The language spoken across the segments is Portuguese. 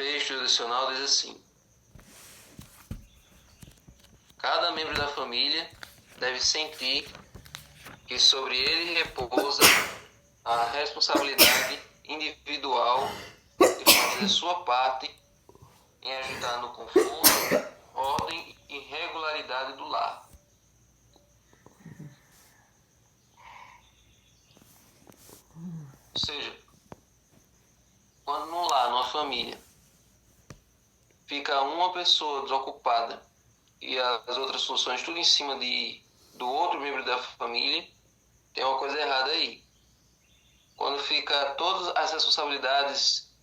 Fecho adicional diz assim: cada membro da família deve sentir que sobre ele repousa a responsabilidade individual de fazer sua parte em ajudar no conforto, ordem e regularidade do lar. Ou seja, quando no lar, numa família, fica uma pessoa desocupada e as outras funções tudo em cima do outro membro da família, tem uma coisa errada aí. Quando fica todas as responsabilidades,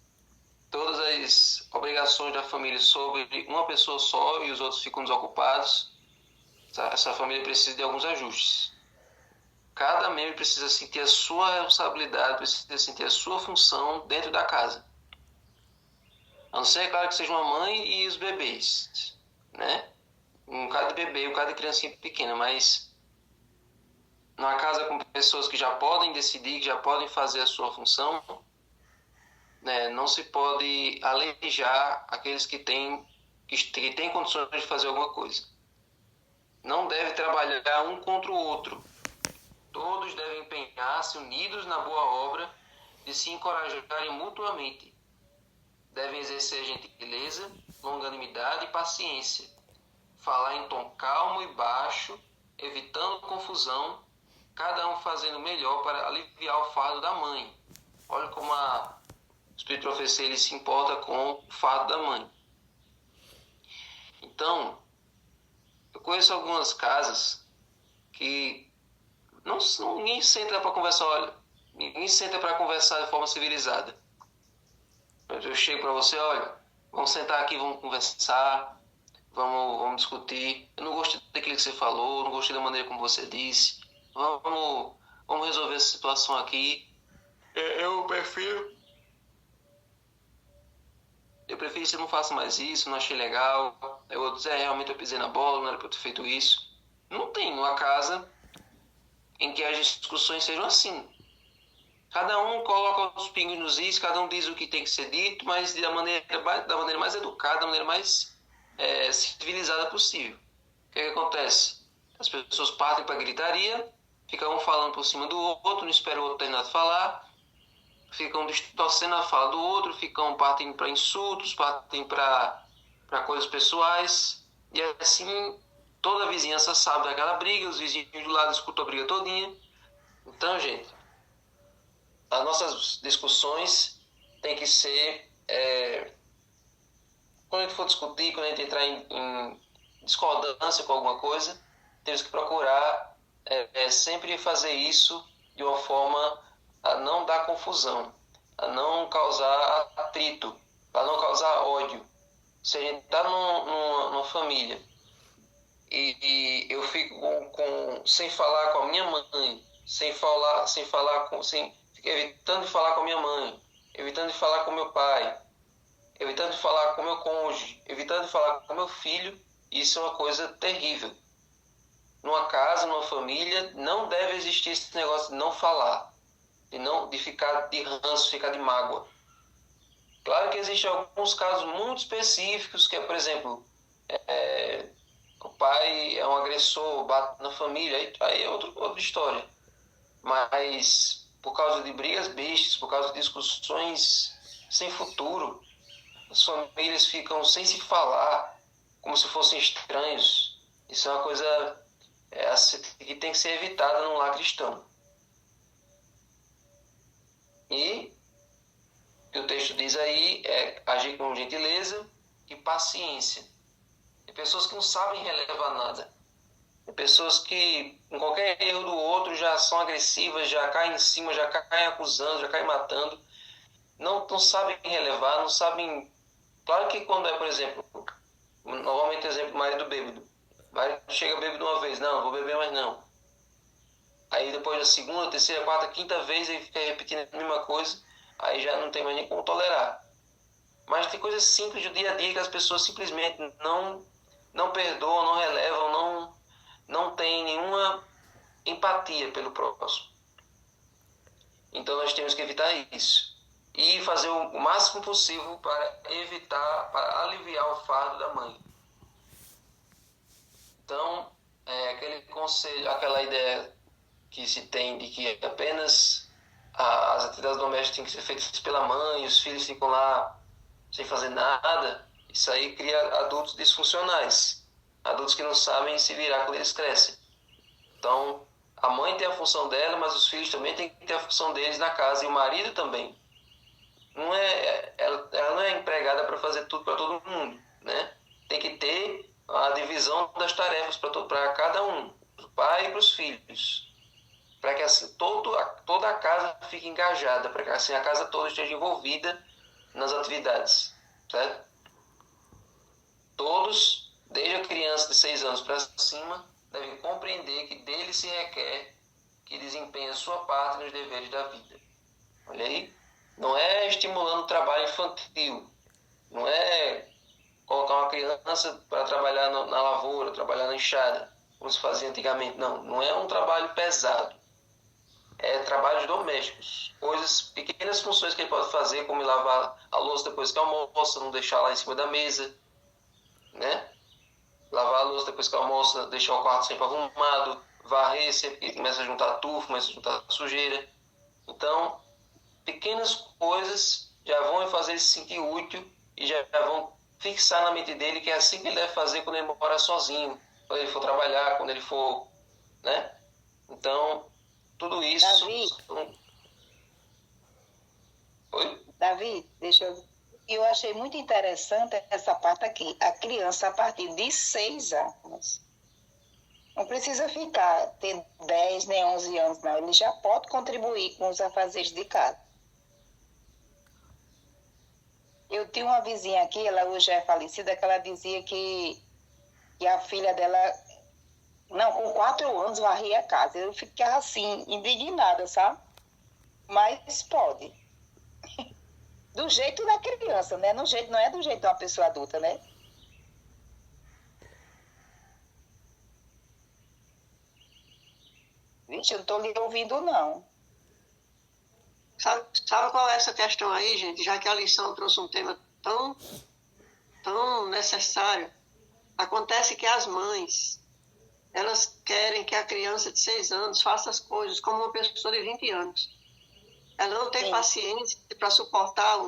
todas as obrigações da família sobre uma pessoa só e os outros ficam desocupados, essa família precisa de alguns ajustes. Cada membro precisa sentir a sua responsabilidade, precisa sentir a sua função dentro da casa. A não ser, claro, que seja uma mãe e os bebês, né? Um bocado de bebê, um bocado de criancinha pequena, mas numa casa com pessoas que já podem decidir, que já podem fazer a sua função, né, não se pode alejar aqueles que têm condições de fazer alguma coisa. Não deve trabalhar um contra o outro. Todos devem empenhar-se unidos na boa obra de se encorajarem mutuamente. Devem exercer gentileza, longanimidade e paciência. Falar em tom calmo e baixo, evitando confusão, cada um fazendo o melhor para aliviar o fardo da mãe. Olha como o Espírito de Profecia ele se importa com o fardo da mãe. Então, eu conheço algumas casas que ninguém senta para conversar, olha, ninguém senta para conversar de forma civilizada. Eu chego para você, olha, vamos sentar aqui, vamos conversar, vamos discutir. Eu não gostei daquilo que você falou, não gostei da maneira como você disse. Vamos resolver essa situação aqui. Eu prefiro que você não faça mais isso, não achei legal. Eu vou dizer, realmente eu pisei na bola, não era para eu ter feito isso. Não tem uma casa em que as discussões sejam assim. Cada um coloca os pingos nos is, cada um diz o que tem que ser dito, mas da maneira mais educada, da maneira mais civilizada possível. O que acontece? As pessoas partem para a gritaria, ficam um falando por cima do outro, não espera o outro terminar de falar, ficam distorcendo a fala do outro, ficam partindo para insultos, partem para coisas pessoais, e assim toda a vizinhança sabe daquela briga, os vizinhos do lado escutam a briga todinha. Então, gente, as nossas discussões têm que ser, quando a gente for discutir, quando a gente entrar em discordância com alguma coisa, temos que procurar sempre fazer isso de uma forma a não dar confusão, a não causar atrito, a não causar ódio. Se a gente está numa família e eu fico sem falar com a minha mãe, evitando de falar com a minha mãe, evitando de falar com meu pai, evitando de falar com meu cônjuge, evitando de falar com meu filho, isso é uma coisa terrível. Numa casa, numa família, não deve existir esse negócio de não falar, de ficar de ranço, ficar de mágoa. Claro que existem alguns casos muito específicos, que é, por exemplo, o pai é um agressor, bate na família, aí é outra história. Mas por causa de brigas bestas, por causa de discussões sem futuro, as famílias ficam sem se falar, como se fossem estranhos. Isso é uma coisa que tem que ser evitada num lar cristão. E o que o texto diz aí é agir com gentileza e paciência. Tem pessoas que não sabem relevar nada. Tem pessoas que, com qualquer erro do outro, já são agressivas, já caem em cima, já caem acusando, já caem matando. Não sabem relevar, não sabem... Claro que quando por exemplo, novamente exemplo, marido bêbado. Marido chega bêbado uma vez, não vou beber mais não. Aí depois da segunda, terceira, quarta, quinta vez, ele fica repetindo a mesma coisa, aí já não tem mais nem como tolerar. Mas tem coisas simples do dia a dia que as pessoas simplesmente não perdoam, não relevam, não têm nenhuma empatia pelo próximo. Então nós temos que evitar isso. e fazer o máximo possível para evitar, para aliviar o fardo da mãe. Então, aquele conselho, aquela ideia que se tem de que apenas as atividades domésticas têm que ser feitas pela mãe, os filhos ficam lá sem fazer nada, isso aí cria adultos disfuncionais, adultos que não sabem se virar quando eles crescem. Então, a mãe tem a função dela, mas os filhos também têm que ter a função deles na casa, e o marido também. Ela não é empregada para fazer tudo para todo mundo, né? Tem que ter a divisão das tarefas para cada um, para o pai e para os filhos, para que assim, toda a casa fique engajada, para que assim a casa toda esteja envolvida nas atividades, certo? Todos, desde a criança de 6 anos para cima, devem compreender que dele se requer que desempenhe a sua parte nos deveres da vida. Olha aí, não é estimulando o trabalho infantil, não é colocar uma criança para trabalhar na lavoura, trabalhar na enxada, como se fazia antigamente. Não, não é um trabalho pesado. É trabalhos domésticos, pequenas funções que ele pode fazer, como lavar a louça depois que almoça, não deixar lá em cima da mesa, né? Lavar a louça depois que almoça, deixar o quarto sempre arrumado, varrer sempre que começa a juntar tufo, começa a juntar sujeira. Então, pequenas coisas já vão fazer ele se sentir útil e já vão fixar na mente dele que é assim que ele deve fazer quando ele morar sozinho, quando ele for trabalhar, quando ele for, né? Então, tudo isso... Davi, eu achei muito interessante essa parte aqui. A criança, a partir de 6 anos, não precisa ter 10 nem 11 anos, não. Ele já pode contribuir com os afazeres de casa. Eu tinha uma vizinha aqui, ela hoje é falecida, que ela dizia que a filha dela, não, com 4 anos varria a casa. Eu ficava assim, indignada, sabe? Mas pode. Do jeito da criança, né? Não é do jeito de uma pessoa adulta, né? Vixe, eu não estou lhe ouvindo, não. Sabe qual é essa questão aí, gente? Já que a lição trouxe um tema tão necessário, acontece que as mães, elas querem que a criança de 6 anos faça as coisas como uma pessoa de 20 anos. Ela não tem paciência para suportar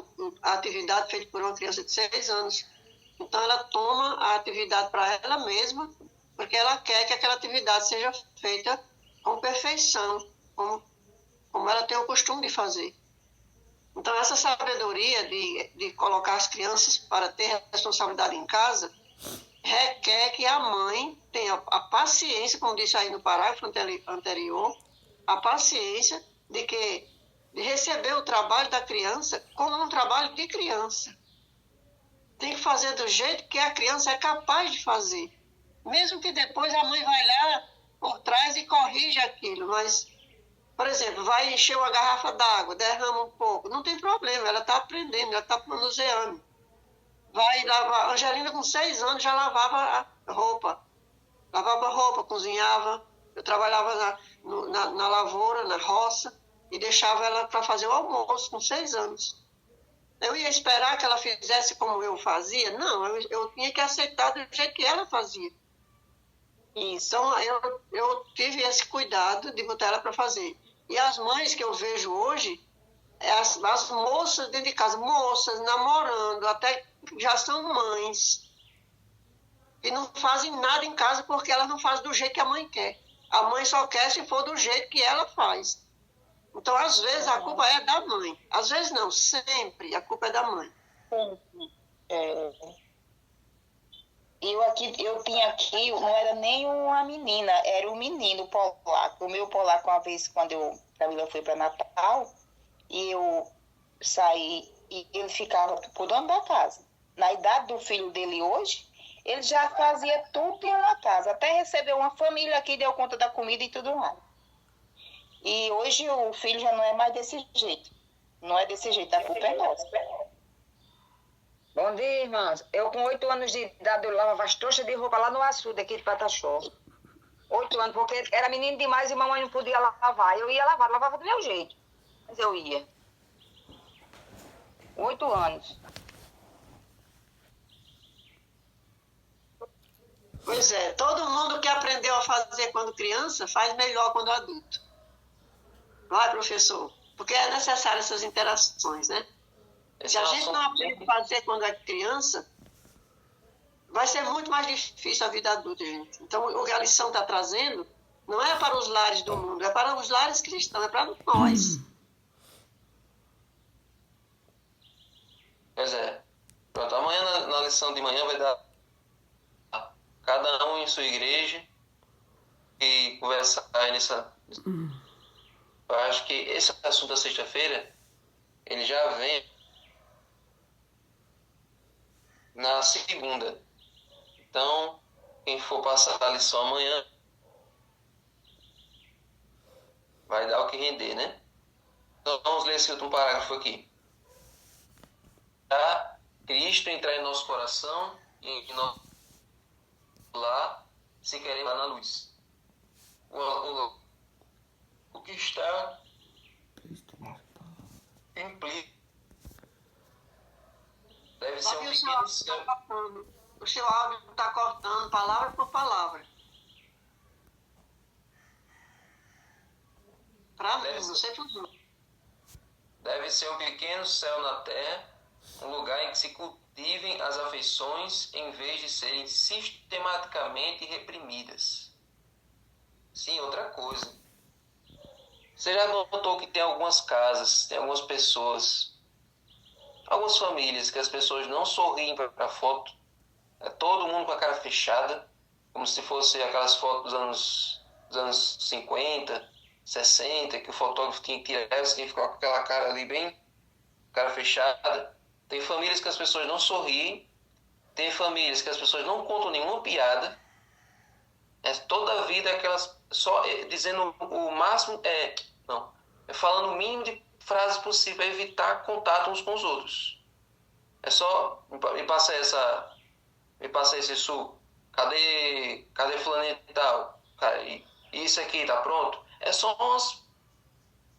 a atividade feita por uma criança de 6 anos. Então, ela toma a atividade para ela mesma, porque ela quer que aquela atividade seja feita com perfeição, como ela tem o costume de fazer. Então, essa sabedoria de colocar as crianças para ter responsabilidade em casa requer que a mãe tenha a paciência, como disse aí no parágrafo anterior, a paciência de receber o trabalho da criança como um trabalho de criança. Tem que fazer do jeito que a criança é capaz de fazer. Mesmo que depois a mãe vai lá por trás e corrige aquilo, mas... Por exemplo, vai encher uma garrafa d'água, derrama um pouco. Não tem problema, ela está aprendendo, ela está manuseando. Vai lavar. Angelina, com 6 anos, já lavava roupa. Lavava roupa, cozinhava. Eu trabalhava na lavoura, na roça, e deixava ela para fazer o almoço, com 6 anos. Eu ia esperar que ela fizesse como eu fazia? Não, eu tinha que aceitar do jeito que ela fazia. Então, eu tive esse cuidado de botar ela para fazer. E as mães que eu vejo hoje, as moças dentro de casa, moças namorando, até já são mães, e não fazem nada em casa porque elas não fazem do jeito que a mãe quer. A mãe só quer se for do jeito que ela faz. Então, às vezes, a culpa é da mãe. Às vezes não, sempre a culpa é da mãe. Eu tinha aqui, não era nem uma menina, era um menino polaco. O meu polaco, uma vez, quando Camila foi para Natal, e eu saí, e ele ficava por dono da casa. Na idade do filho dele hoje, ele já fazia tudo em uma casa. Até recebeu uma família aqui, deu conta da comida e tudo mais. E hoje o filho já não é mais desse jeito. Não é desse jeito, a culpa é nossa. Bom dia, irmãs. Eu, com 8 anos de idade, eu lavava as trouxas de roupa lá no açude, aqui de Pataxó. 8 anos, porque era menino demais e mamãe não podia lavar. Eu ia lavar, lavava do meu jeito. Mas eu ia. 8 anos. Pois é, todo mundo que aprendeu a fazer quando criança faz melhor quando adulto. Vai, professor? Porque é necessário essas interações, né? Se a gente não aprende a fazer quando é criança, vai ser muito mais difícil a vida adulta, gente. Então, o que a lição está trazendo não é para os lares do mundo, é para os lares cristãos, é para nós. Pois é. Pronto, amanhã na lição de manhã vai dar cada um em sua igreja e conversar aí nessa... Eu acho que esse assunto da sexta-feira, ele já vem na segunda. Então, quem for passar a lição amanhã, vai dar o que render, né? Então, vamos ler esse último parágrafo aqui. Para Cristo entrar em nosso coração e em nosso lar, se queremos lá na luz. O que está implícito deve ser um pequeno céu. O seu áudio está cortando palavra por palavra. Para mim, não sei por quê. Deve ser um pequeno céu na terra, um lugar em que se cultivem as afeições em vez de serem sistematicamente reprimidas. Sim, outra coisa. Você já notou que tem algumas casas, tem algumas pessoas, algumas famílias que as pessoas não sorriem para a foto? É todo mundo com a cara fechada, como se fosse aquelas fotos dos anos 50, 60, que o fotógrafo tinha que tirar, tinha que ficar com aquela cara ali bem, cara fechada. Tem famílias que as pessoas não sorriem, tem famílias que as pessoas não contam nenhuma piada, toda a vida aquelas só dizendo o máximo, falando o mínimo de frases possível para evitar contato uns com os outros. É só me passa esse suco, cadê fulano e tal, isso aqui tá pronto. É só umas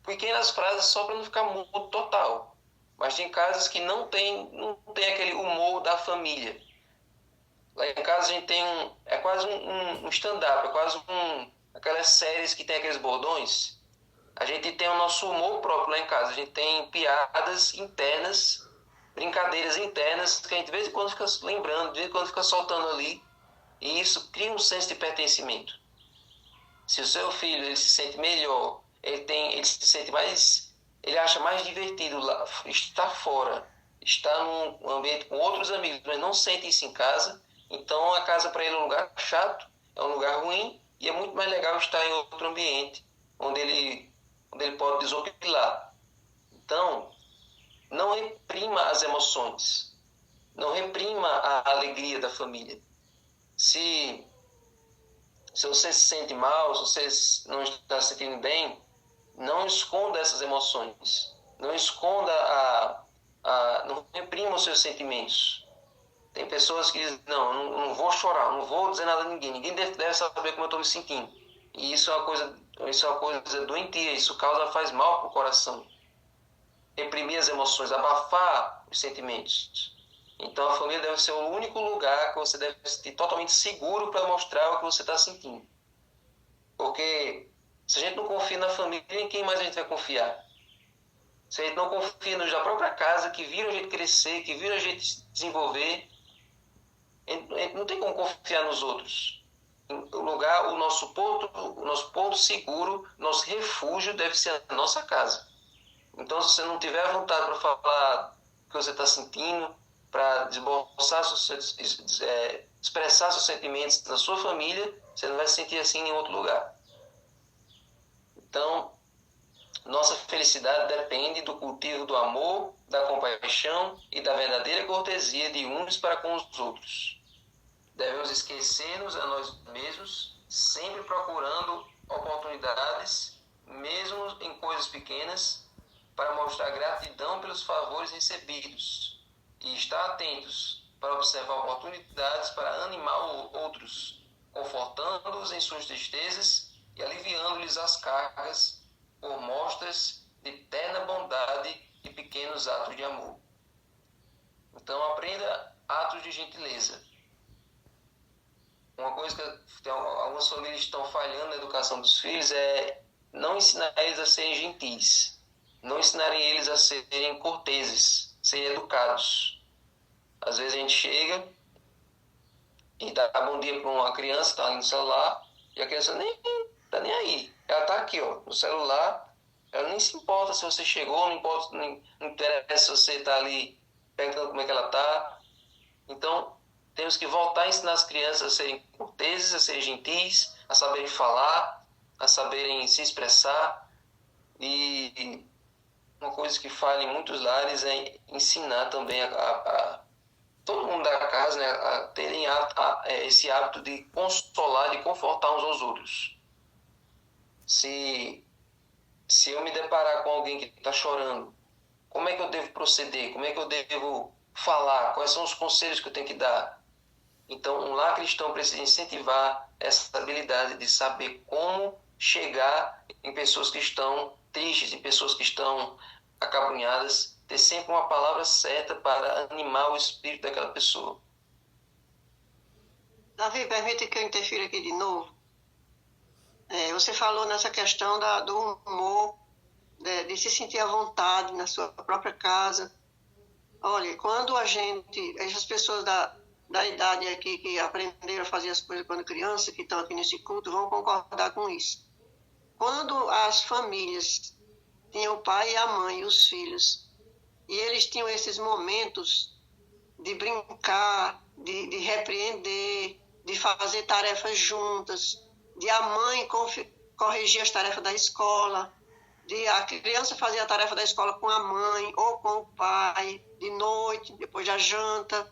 pequenas frases só para não ficar mudo total. Mas tem casas que não tem aquele humor da família. Lá em casa a gente tem é quase um stand-up, é quase aquelas séries que tem aqueles bordões. A gente tem o nosso humor próprio lá em casa, a gente tem piadas internas, brincadeiras internas, que a gente de vez em quando fica lembrando, de vez em quando fica soltando ali, e isso cria um senso de pertencimento. Se o seu filho ele se sente melhor, ele se sente mais, ele acha mais divertido lá, estar fora, estar num ambiente com outros amigos, mas não sente isso em casa, então a casa para ele é um lugar chato, é um lugar ruim, e é muito mais legal estar em outro ambiente, onde ele pode desopilar. Então, não reprima as emoções, não reprima a alegria da família. Se você se sente mal, se você não está se sentindo bem, não esconda essas emoções, não esconda não reprima os seus sentimentos. Tem pessoas que dizem, não vou chorar, não vou dizer nada a ninguém deve saber como eu estou me sentindo. E isso é uma coisa doentia, isso faz mal para o coração. Reprimir as emoções, abafar os sentimentos. Então a família deve ser o único lugar que você deve se sentir totalmente seguro para mostrar o que você está sentindo. Porque se a gente não confia na família, em quem mais a gente vai confiar? Se a gente não confia nos da própria casa, que viram a gente crescer, que viram a gente se desenvolver, a gente não tem como confiar nos outros. O nosso ponto seguro, nosso refúgio deve ser a nossa casa. Então, se você não tiver vontade para falar o que você está sentindo, para expressar seus sentimentos na sua família, você não vai se sentir assim em outro lugar. Então, nossa felicidade depende do cultivo do amor, da compaixão e da verdadeira cortesia de uns para com os outros. Devemos esquecer-nos a nós mesmos, sempre procurando oportunidades, mesmo em coisas pequenas, para mostrar gratidão pelos favores recebidos e estar atentos para observar oportunidades para animar outros, confortando-os em suas tristezas e aliviando-lhes as cargas por mostras de terna bondade e pequenos atos de amor. Então, aprenda atos de gentileza. Uma coisa que algumas famílias estão falhando na educação dos filhos é não ensinar eles a serem gentis, não ensinarem eles a serem corteses, serem educados. Às vezes a gente chega e dá bom dia para uma criança que está ali no celular e a criança nem está nem aí. Ela está aqui, ó, no celular, ela nem se importa se você chegou, não importa, não interessa se você está ali perguntando como é que ela está. Então, temos que voltar a ensinar as crianças a serem corteses, a serem gentis, a saberem falar, a saberem se expressar. E uma coisa que falha em muitos lares é ensinar também a todo mundo da casa, né, a terem esse hábito de consolar, de confortar uns aos outros. Se eu me deparar com alguém que está chorando, como é que eu devo proceder? Como é que eu devo falar? Quais são os conselhos que eu tenho que dar? Então, um lar cristão precisa incentivar essa habilidade de saber como chegar em pessoas que estão tristes, em pessoas que estão acabrunhadas, ter sempre uma palavra certa para animar o espírito daquela pessoa. Davi, permite que eu interfira aqui de novo. Você falou nessa questão do humor, de se sentir à vontade na sua própria casa. Olha, quando essas pessoas da idade aqui que aprenderam a fazer as coisas quando criança, que estão aqui nesse culto, vão concordar com isso. Quando as famílias tinham o pai e a mãe e os filhos, e eles tinham esses momentos de brincar, de repreender, de fazer tarefas juntas, de a mãe corrigir as tarefas da escola, de a criança fazer a tarefa da escola com a mãe ou com o pai, de noite, depois da janta.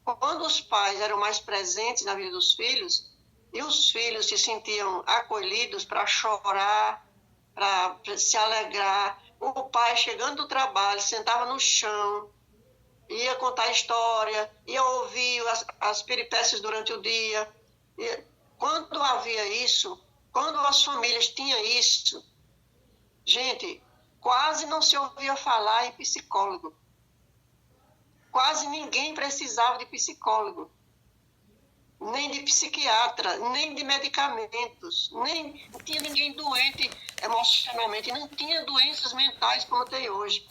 Quando os pais eram mais presentes na vida dos filhos, e os filhos se sentiam acolhidos para chorar, para se alegrar, o pai, chegando do trabalho, sentava no chão, ia contar a história, ia ouvir as peripécias durante o dia. E quando havia isso, quando as famílias tinham isso, gente, quase não se ouvia falar em psicólogo. Quase ninguém precisava de psicólogo, nem de psiquiatra, nem de medicamentos, nem tinha ninguém doente emocionalmente, não tinha doenças mentais como tem hoje.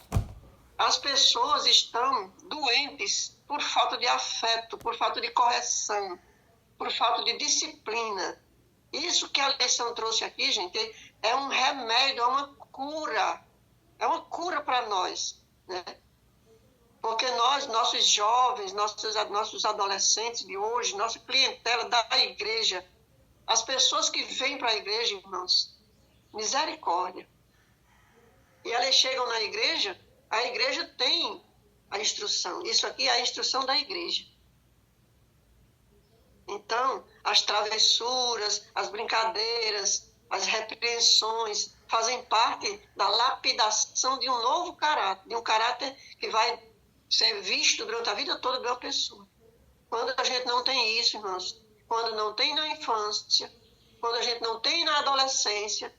As pessoas estão doentes por falta de afeto, por falta de correção, por falta de disciplina. Isso que a lição trouxe aqui, gente, é um remédio, é uma cura para nós, né? Porque nossos jovens, nossos adolescentes de hoje, nossa clientela da igreja, as pessoas que vêm para a igreja, irmãos, misericórdia. E elas chegam na igreja, a igreja tem a instrução. Isso aqui é a instrução da igreja. Então, as travessuras, as brincadeiras, as repreensões fazem parte da lapidação de um novo caráter, de um caráter que vai ser visto durante a vida toda de uma pessoa. Quando a gente não tem isso, irmãos, quando não tem na infância, quando a gente não tem na adolescência,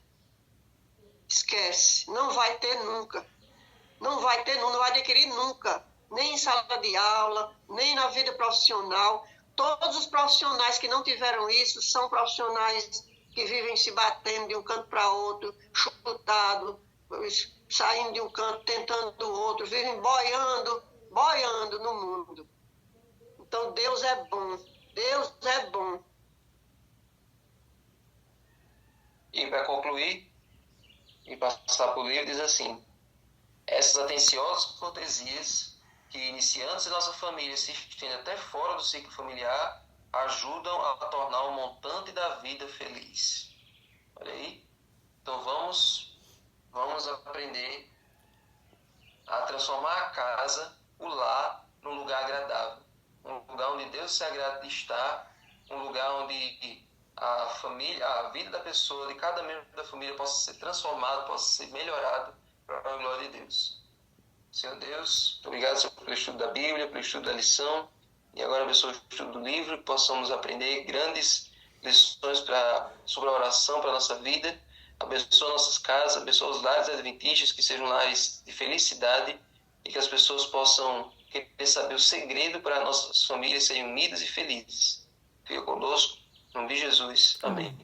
esquece, não vai ter nunca. Não vai adquirir nunca, nem em sala de aula, nem na vida profissional. Todos os profissionais que não tiveram isso são profissionais que vivem se batendo de um canto para outro, chutado, saindo de um canto, tentando do outro, vivem boiando no mundo. Então, Deus é bom. Deus é bom. E para concluir, e passar por livro, diz assim: essas atenciosas cortesias que, iniciantes de nossa família, se estendem até fora do ciclo familiar, ajudam a tornar o montante da vida feliz. Olha aí. Então vamos aprender a transformar a casa, o lar, num lugar agradável. Um lugar onde Deus se agrada de estar, um lugar onde a família, a vida da pessoa, de cada membro da família possa ser transformada, possa ser melhorada para a glória de Deus. Senhor Deus, muito obrigado, Senhor, pelo estudo da Bíblia, pelo estudo da lição, e agora abençoe o estudo do livro, que possamos aprender grandes lições sobre a oração para a nossa vida. Abençoa nossas casas, abençoa os lares adventistas, que sejam lares de felicidade, e que as pessoas possam querer saber o segredo para nossas famílias serem unidas e felizes. Fica conosco, em nome de Jesus. Amém.